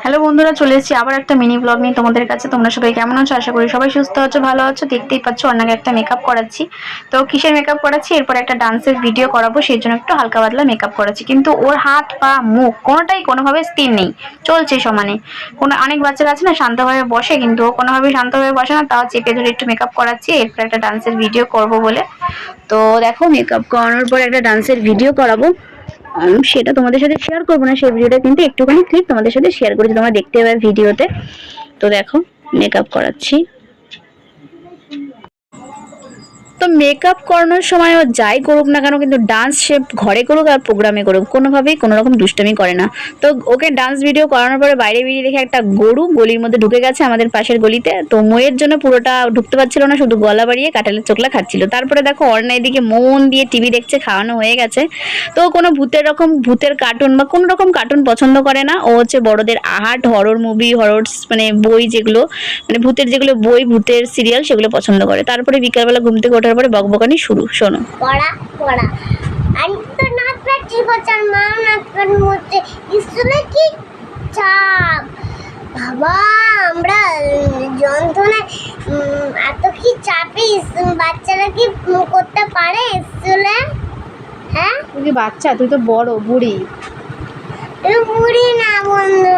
Hello বন্ধুরা, চলে এসেছি আবার একটা মিনি ব্লগ নিয়ে তোমাদের কাছে। তোমরা সবাই কেমন আছো? আশা করি সবাই সুস্থ আছো, ভালো আছো। দেখতেই পাচ্ছ অন্যকে একটা মেকআপ করাচ্ছি। তো কিসের মেকআপ করাচ্ছি, এরপর একটা ডান্সের ভিডিও করাবো, সেই জন্য একটু হালকা পাতলা মেকআপ করাচ্ছি। কিন্তু ওর হাত পা মুখ কোনোটাই কোনোভাবে স্থির নেই, চলছে সমানে। অনেক বাচ্চারা আছে না শান্তভাবে বসে, কিন্তু ও কোনোভাবেই শান্তভাবে বসে না, তাও চেপে ধরে একটু মেকআপ করাচ্ছি এরপর একটা ডান্সের ভিডিও করবো বলে। তো দেখো, মেকআপ করানোর পর একটা ডান্সের ভিডিও করাবো, সেটা তোমাদের সাথে শেয়ার করবো না, সেই ভিডিওটা কিন্তু একটুখানি ক্লিপ তোমাদের সাথে শেয়ার করেছি, তোমরা দেখতে পাবে ভিডিওতে। তো দেখো, মেকআপ করাচ্ছি। তো মেকআপ করানোর সময় ও যাই করুক না কেন, কিন্তু ডান্স সে ঘরে করুক আর প্রোগ্রামে করুক, কোনোভাবেই কোনো রকম দুষ্টামি করে না। তো ওকে ডান্স ভিডিও করানোর পরে বাইরে বেরিয়ে দেখে একটা গরু গলির মধ্যে ঢুকে গেছে আমাদের পাশের গলিতে। তো মোয়ের জন্য পুরোটা ঢুকতে পারছিল না, শুধু গলা বাড়িয়ে কাঁঠালের চোখলা খাচ্ছিল। তারপরে দেখো অর্ণা এদিকে মন দিয়ে টিভি দেখছে, খাওয়ানো হয়ে গেছে। তো কোনো ভূতের কার্টুন বা কোনো রকম কার্টুন পছন্দ করে না। ও হচ্ছে বড়দের আর্ট, হরর মুভি, হরর মানে বই, যেগুলো মানে ভূতের যেগুলো বই, ভূতের সিরিয়াল, সেগুলো পছন্দ করে। তারপরে বিকালবেলা ঘুম থেকে ওঠার পরে বকবকানি শুরু। শোনো, পড়া পড়া আমি তো নাচ প্র্যাকটিস করছি আর মা নাচ প্র্যাকটিস করছে। স্কুলে কি চাপ বাবা, আমরা যন্ত্রণায় এত কি চাপে বাচ্চারা কি করতে পারে স্কুলে? হ্যাঁ, তুই কি বাচ্চা? তুই তো বড় বুড়ি। বুড়ি না বন্ধু।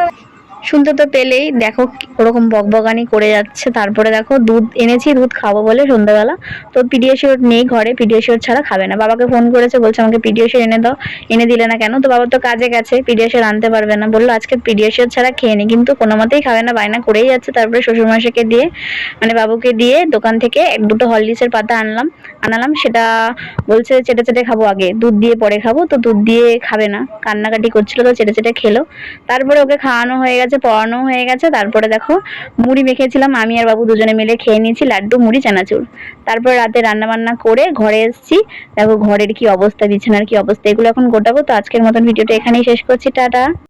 শুনতে তো পেলেই, দেখো ওরকম বকবকানি করে যাচ্ছে। তারপরে দেখো দুধ এনেছি, দুধ খাবো বলে সন্ধ্যাবেলা। তো পিডিয়াশিওর নেই ঘরে, পিডিয়াশিওর ছাড়া খাবে না। বাবাকে ফোন করেছে, বলছে আমাকে পিডিয়াশিওর এনে দাও। এনে দিলে না কেন? তো বাবা তো কাজে গেছে, পিডিয়াশিওর আনতে পারবে না, বললো আজকে পিডিয়াশিওর ছাড়া খেয়ে নি, কিন্তু কোনো মতেই খাবে না, বায়না করেই যাচ্ছে। তারপরে শ্বশুরমশাইকে দিয়ে, মানে বাবুকে দিয়ে দোকান থেকে দুটো হরলিক্সের পাতা আনালাম। সেটা বলছে চেটে চেটে খাবো, আগে দুধ দিয়ে পরে খাবো। তো দুধ দিয়ে খাবে না, কান্নাকাটি করছিল, তো চেটে চেটে খেলো। তারপরে ওকে খাওয়ানো হয়ে গেছে, পড়ানো হয়ে গেছে। তারপরে দেখো মুড়ি মেখেছিলাম, আমি আর বাবু দুজনে মিলে খেয়ে নিয়েছি, লাড্ডু মুড়ি চানাচুর। তারপর রাতে রান্না বান্না করে ঘরে এসেছি। দেখো ঘরের কি অবস্থা, বিছানার কি অবস্থা, এগুলো এখন গোটাবো। তো আজকের মতন ভিডিওটা এখানেই শেষ করছি, টাটা।